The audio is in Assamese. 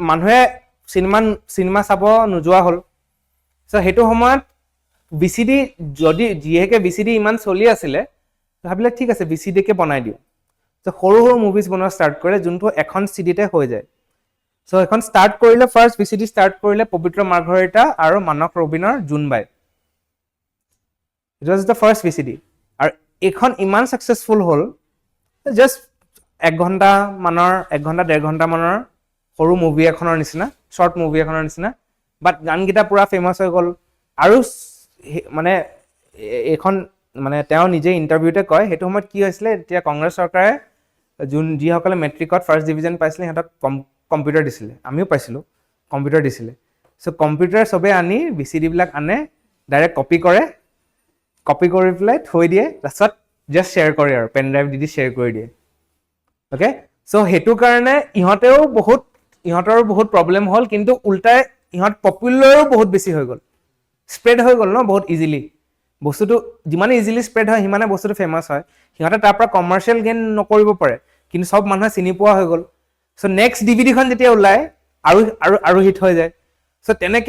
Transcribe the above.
মানুহে চিনেমা চাব নোযোৱা হ'ল চ' সেইটো সময়ত VCD যদি যিহেকে VCD ইমান চলি আছিলে ভাবিলে ঠিক আছে VCD কে বনাই দিওঁ চ' সৰু সৰু মুভিজ বনোৱা ষ্টাৰ্ট কৰে যোনটো এখন চিডিতে হৈ যায় চ' এখন ষ্টাৰ্ট কৰিলে ফাৰ্ষ্ট VCD ষ্টাৰ্ট কৰিলে পবিত্ৰ মাৰ্ঘৰিটা আৰু মানস ৰবিনৰ Jonbai it was the first VCD আৰু এইখন ইমান ছাকচেছফুল হ'ল জাষ্ট 1 ঘণ্টা 1.5 ঘণ্টা মানৰ সৰু মুভি এখনৰ নিচিনা শৰ্ট মুভি এখনৰ নিচিনা বাট গানকেইটা পুৰা ফেমাছ হৈ গ'ল আৰু মানে এখন মানে তেওঁ নিজে ইণ্টাৰভিউতে কয় সেইটো সময়ত কি হৈছিলে এতিয়া কংগ্ৰেছ চৰকাৰে যিসকলে মেট্ৰিকত ফাৰ্ষ্ট ডিভিজন পাইছিলে সিহঁতক কম্পিউটাৰ দিছিলে আমিও পাইছিলোঁ কম্পিউটাৰ দিছিলে চ' কম্পিউটাৰ চবে আনি VCD বিলাক আনে ডাইৰেক্ট কপি কৰি পেলাই থৈ দিয়ে তাৰপিছত জাষ্ট শ্বেয়াৰ কৰে আৰু পেন ড্ৰাইভ দি শ্বেয়াৰ কৰি দিয়ে অ'কে চ' সেইটো কাৰণে ইহঁতৰো বহুত প্ৰব্লেম হ'ল কিন্তু উল্টাই ইহঁত পপুলাৰো বহুত বেছি হৈ গ'ল স্প্ৰেড হৈ গ'ল ন বহুত ইজিলি বস্তুটো যিমানে ইজিলি স্প্ৰেড হয় সিমানে বস্তুটো ফেমাছ হয় সিহঁতে তাৰ পৰা কমাৰ্চিয়েল গেইন নকৰিব পাৰে কিন্তু সব মানুহে চিনি পোৱা হৈ গ'ল চ' নেক্সট DVDখন যেতিয়া ওলায় আৰু হিট হৈ যায় চ' তেনেকে